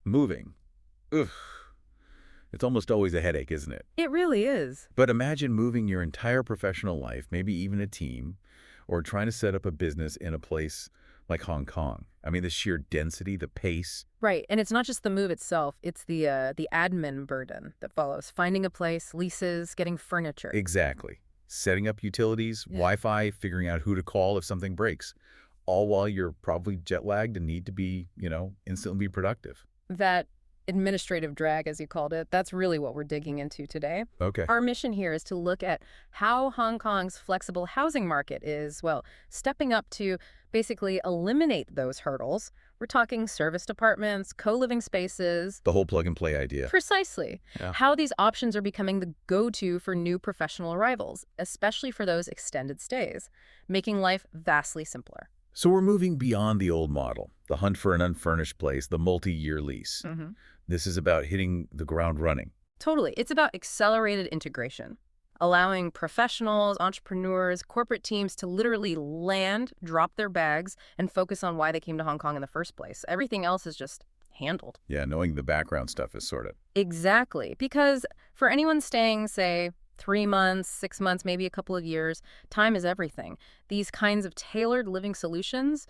Moving. Ugh. It's almost always a headache, isn't it? It really is. But imagine moving your entire professional life, maybe even a team, or trying to set up a business in a place like Hong Kong. I mean, the sheer density, the pace. Right, and it's not just the move itself, it's the admin burden that follows. Finding a place, leases, getting furniture. Exactly. Setting up utilities, Wi-Fi, figuring out who to call if something breaks. All while you're probably jet-lagged and need to be, instantly be productive. That administrative drag, as you called it, that's really what we're digging into today. Okay. Our mission here is to look at how Hong Kong's flexible housing market is, well, stepping up to basically eliminate those hurdles. We're talking service departments, co-living spaces. The whole plug-and-play idea. Precisely. Yeah. How these options are becoming the go-to for new professional arrivals, especially for those extended stays, making life vastly simpler. So we're moving beyond the old model, the hunt for an unfurnished place, the multi-year lease. This is about hitting the ground running. Totally. It's about accelerated integration, allowing professionals, entrepreneurs, corporate teams to literally land, drop their bags, and focus on why they came to Hong Kong in the first place. Everything else is just handled. Yeah, knowing the background stuff is sorted. Exactly. Because for anyone staying, say, 3 months, 6 months, maybe a couple of years, time is everything. These kinds of tailored living solutions,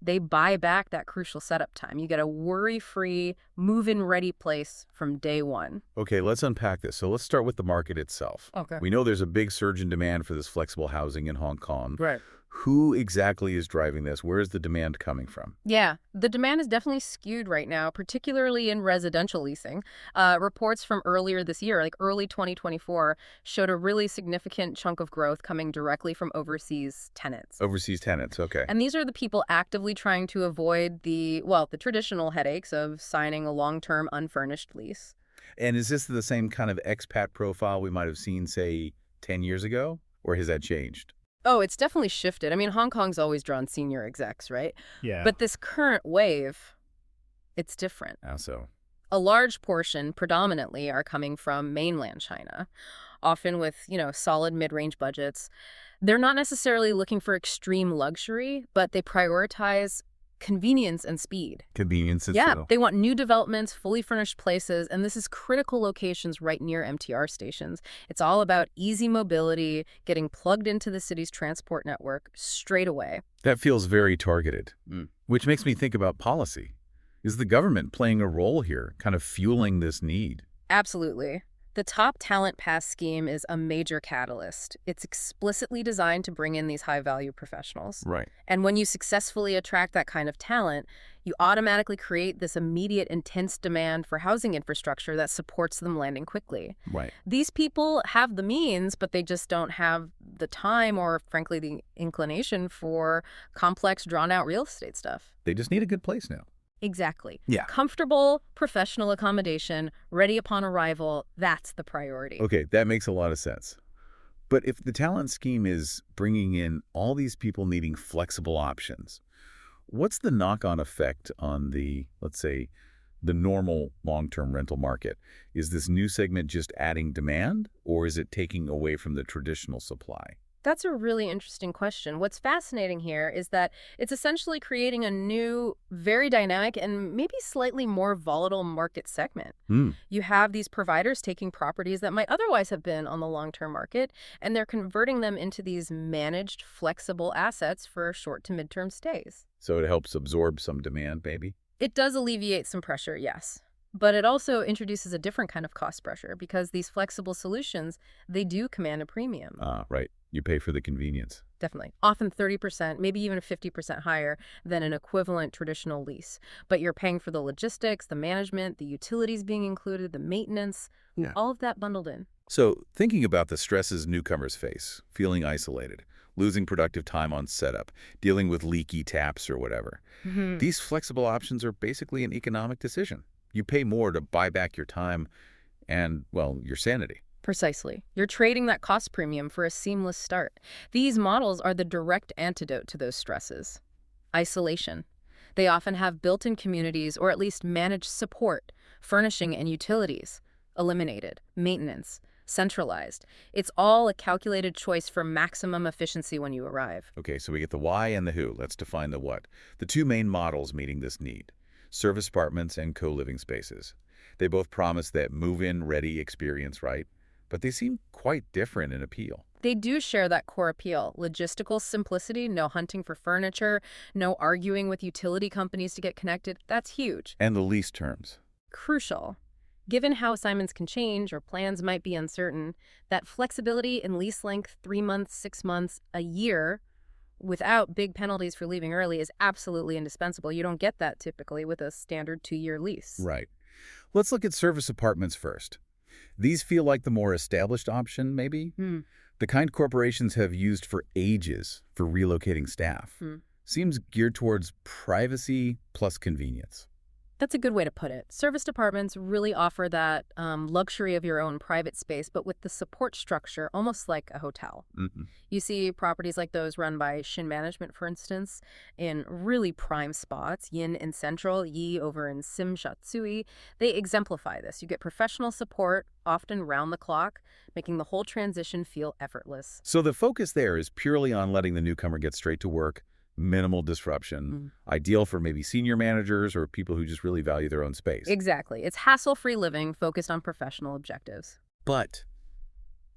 they buy back that crucial setup time. You get a worry-free, move-in ready place from day one. Okay, let's unpack this. So let's start with the market itself. Okay. We know there's a big surge in demand for this flexible housing in Hong Kong. Right. Who exactly is driving this? Where is the demand coming from? Yeah, the demand is definitely skewed right now, particularly in residential leasing. Reports from earlier this year, like early 2024, showed a really significant chunk of growth coming directly from overseas tenants. Overseas tenants, okay. And these are the people actively trying to avoid the traditional headaches of signing a long-term unfurnished lease. And is this the same kind of expat profile we might have seen, say, 10 years ago? Or has that changed? Oh, it's definitely shifted. I mean, Hong Kong's always drawn senior execs, right? Yeah. But this current wave, it's different. How so? A large portion, predominantly, are coming from mainland China, often with, solid mid-range budgets. They're not necessarily looking for extreme luxury, but they prioritize convenience and speed. Convenience and Yeah, so. they want new developments, fully furnished places, and this is critical locations right near MTR stations. It's all about easy mobility, getting plugged into the city's transport network straight away. That feels very targeted, which makes me think about policy. Is the government playing a role here, kind of fueling this need? Absolutely. The Top Talent Pass scheme is a major catalyst. It's explicitly designed to bring in these high-value professionals. Right. And when you successfully attract that kind of talent, you automatically create this immediate, intense demand for housing infrastructure that supports them landing quickly. Right. These people have the means, but they just don't have the time or, frankly, the inclination for complex, drawn-out real estate stuff. They just need a good place now. Exactly. Yeah. Comfortable, professional accommodation, ready upon arrival, that's the priority. Okay, that makes a lot of sense. But if the talent scheme is bringing in all these people needing flexible options, what's the knock-on effect on the, let's say, the normal long-term rental market? Is this new segment just adding demand, or is it taking away from the traditional supply? That's a really interesting question. What's fascinating here is that it's essentially creating a new, very dynamic and maybe slightly more volatile market segment. You have these providers taking properties that might otherwise have been on the long-term market, and they're converting them into these managed, flexible assets for short to midterm stays. So it helps absorb some demand, maybe? It does alleviate some pressure, yes. But it also introduces a different kind of cost pressure because these flexible solutions, they do command a premium. Right. You pay for the convenience. Definitely. Often 30%, maybe even 50% higher than an equivalent traditional lease. But you're paying for the logistics, the management, the utilities being included, the maintenance, all of that bundled in. So thinking about the stresses newcomers face, feeling isolated, losing productive time on setup, dealing with leaky taps or whatever, these flexible options are basically an economic decision. You pay more to buy back your time and, well, your sanity. Precisely. You're trading that cost premium for a seamless start. These models are the direct antidote to those stresses. Isolation. They often have built-in communities or at least managed support, furnishing and utilities, eliminated, maintenance, centralized. It's all a calculated choice for maximum efficiency when you arrive. Okay, so we get the why and the who. Let's define the what. The two main models meeting this need. service apartments and co-living spaces. They both promise that move-in ready experience, right? But they seem quite different in appeal. They do share that core appeal. Logistical simplicity, no hunting for furniture, no arguing with utility companies to get connected. That's huge. And the lease terms. Crucial. Given how assignments can change or plans might be uncertain, that flexibility in lease length, 3 months, 6 months, a year, without big penalties for leaving early is absolutely indispensable. You don't get that typically with a standard 2-year lease. Right. Let's look at service apartments first. These feel like the more established option, maybe? The kind corporations have used for ages for relocating staff. Seems geared towards privacy plus convenience. That's a good way to put it. Serviced apartments really offer that luxury of your own private space, but with the support structure, almost like a hotel. You see properties like those run by Shin Management, for instance, in really prime spots, Yin in Central, Yi over in Simshatsui. They exemplify this. You get professional support, often round the clock, making the whole transition feel effortless. So the focus there is purely on letting the newcomer get straight to work, minimal disruption, ideal for maybe senior managers or people who just really value their own space. Exactly. It's hassle-free living focused on professional objectives. But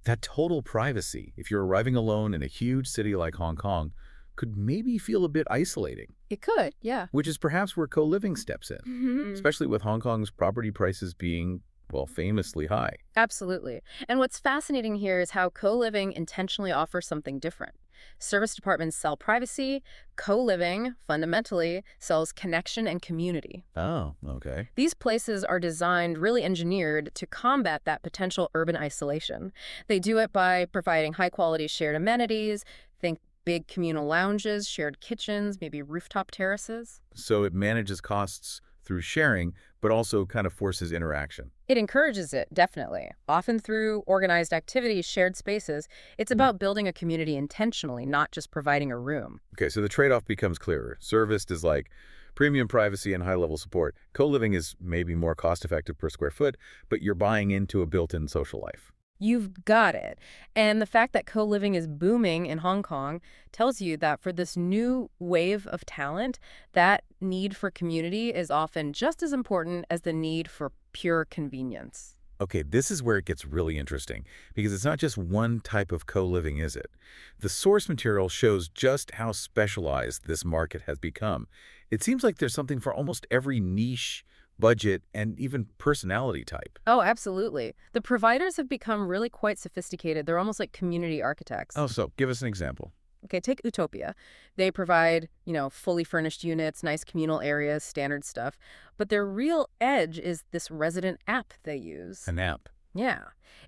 that total privacy, if you're arriving alone in a huge city like Hong Kong, could maybe feel a bit isolating. It could, yeah. Which is perhaps where co-living steps in, especially with Hong Kong's property prices being, well, famously high. Absolutely. And what's fascinating here is how co-living intentionally offers something different. Serviced apartments sell privacy. Co-living, fundamentally, sells connection and community. Oh, okay. These places are designed, really engineered, to combat that potential urban isolation. They do it by providing high-quality shared amenities. Think big communal lounges, shared kitchens, maybe rooftop terraces. So it manages costs through sharing, but also kind of forces interaction. It encourages it, definitely. Often through organized activities, shared spaces. It's about building a community intentionally, not just providing a room. Okay, so the trade-off becomes clearer. Serviced is like premium privacy and high-level support. Co-living is maybe more cost-effective per square foot, but you're buying into a built-in social life. You've got it. And the fact that co-living is booming in Hong Kong tells you that for this new wave of talent, that need for community is often just as important as the need for pure convenience. Okay, this is where it gets really interesting, because it's not just one type of co-living, is it? The source material shows just how specialized this market has become. It seems like there's something for almost every niche, budget, and even personality type. Oh, absolutely. The providers have become really quite sophisticated. They're almost like community architects. Oh, so give us an example. Okay, take Utopia. They provide, fully furnished units, nice communal areas, standard stuff. But their real edge is this resident app they use. An app. Yeah.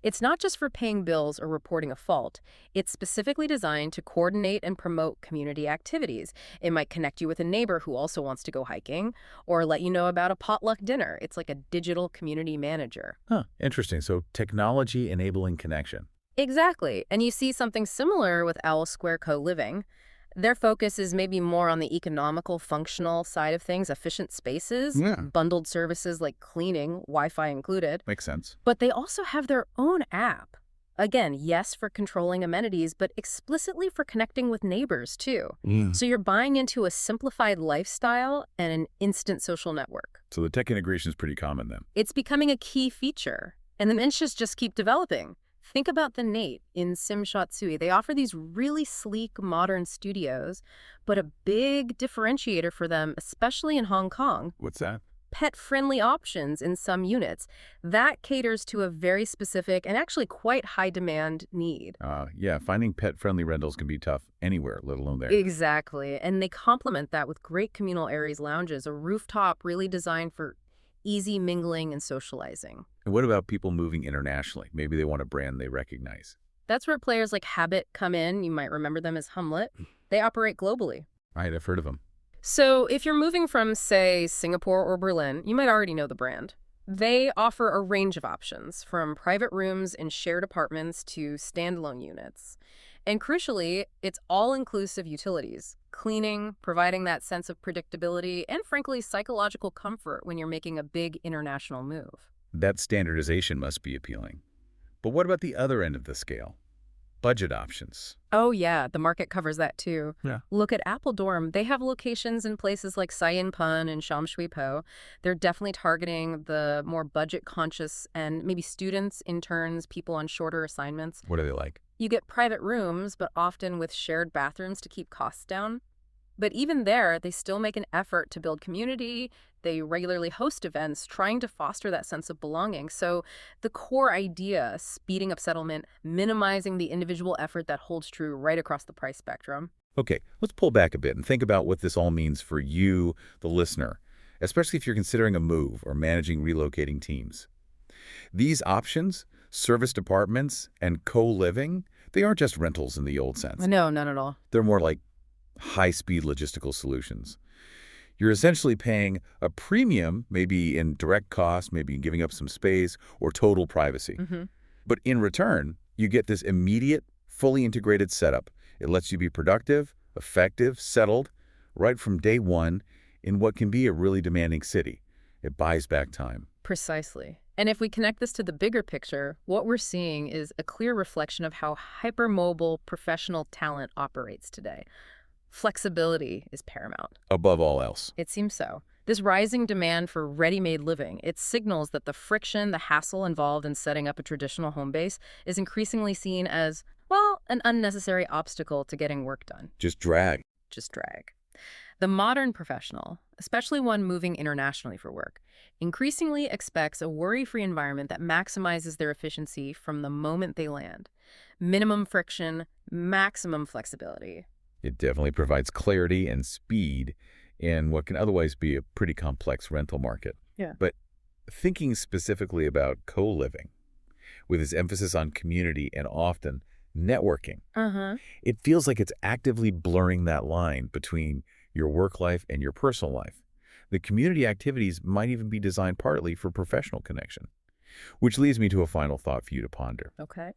It's not just for paying bills or reporting a fault. It's specifically designed to coordinate and promote community activities. It might connect you with a neighbor who also wants to go hiking, or let you know about a potluck dinner. It's like a digital community manager. Huh, interesting. So technology enabling connection. Exactly. And you see something similar with Owl Square Co-Living. Their focus is maybe more on the economical, functional side of things, efficient spaces, bundled services like cleaning, Wi-Fi included. Makes sense. But they also have their own app. Again, yes, for controlling amenities, but explicitly for connecting with neighbors, too. So you're buying into a simplified lifestyle and an instant social network. So the tech integration is pretty common then. It's becoming a key feature, and the niches just keep developing. Think about the Nate in Simshatsui. They offer these really sleek, modern studios, but a big differentiator for them, especially in Hong Kong, What's that? pet-friendly options in some units. That caters to a very specific and actually quite high-demand need. Yeah, finding pet-friendly rentals can be tough anywhere, let alone there. Exactly. And they complement that with great communal areas lounges, a rooftop really designed for easy mingling and socializing. And what about people moving internationally? Maybe they want a brand they recognize. That's where players like Habit come in. You might remember them as Humlet. They operate globally. Right, I've heard of them. So if you're moving from, say, Singapore or Berlin, you might already know the brand. They offer a range of options, from private rooms in shared apartments to standalone units. And crucially, it's all-inclusive utilities, cleaning, providing that sense of predictability, and frankly, psychological comfort when you're making a big international move. That standardization must be appealing. But what about the other end of the scale? budget options. Oh, yeah, the market covers that too. Yeah. Look at Apple Dorm. They have locations in places like Sai Pun and Sham Shui Po. They're definitely targeting the more budget conscious and maybe students, interns, people on shorter assignments. What are they like? You get private rooms, but often with shared bathrooms to keep costs down. But even there, they still make an effort to build community. They regularly host events, trying to foster that sense of belonging. So the core idea, speeding up settlement, minimizing the individual effort, that holds true right across the price spectrum. Okay, let's pull back a bit and think about what this all means for you, the listener, especially if you're considering a move or managing relocating teams. These options, serviced apartments and co-living, they aren't just rentals in the old sense. No, none at all. They're more like high-speed logistical solutions. You're essentially paying a premium, maybe in direct cost, maybe in giving up some space or total privacy. But in return, you get this immediate, fully integrated setup. It lets you be productive, effective, settled, right from day one in what can be a really demanding city. It buys back time. Precisely. And if we connect this to the bigger picture, what we're seeing is a clear reflection of how hypermobile professional talent operates today. Flexibility is paramount. Above all else. It seems so. This rising demand for ready-made living, it signals that the friction, the hassle involved in setting up a traditional home base is increasingly seen as, well, an unnecessary obstacle to getting work done. Just drag. Just drag. The modern professional, especially one moving internationally for work, increasingly expects a worry-free environment that maximizes their efficiency from the moment they land. Minimum friction, maximum flexibility. It definitely provides clarity and speed in what can otherwise be a pretty complex rental market. Yeah. But thinking specifically about co-living, with its emphasis on community and often networking, it feels like it's actively blurring that line between your work life and your personal life. The community activities might even be designed partly for professional connection. Which leads me to a final thought for you to ponder. Okay.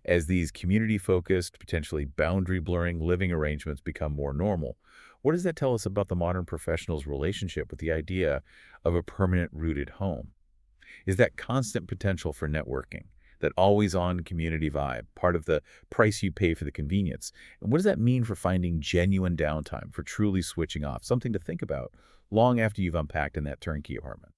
As these community-focused, potentially boundary-blurring living arrangements become more normal, what does that tell us about the modern professional's relationship with the idea of a permanent rooted home? Is that constant potential for networking, that always-on community vibe, part of the price you pay for the convenience? And what does that mean for finding genuine downtime, for truly switching off? Something to think about long after you've unpacked in that turnkey apartment.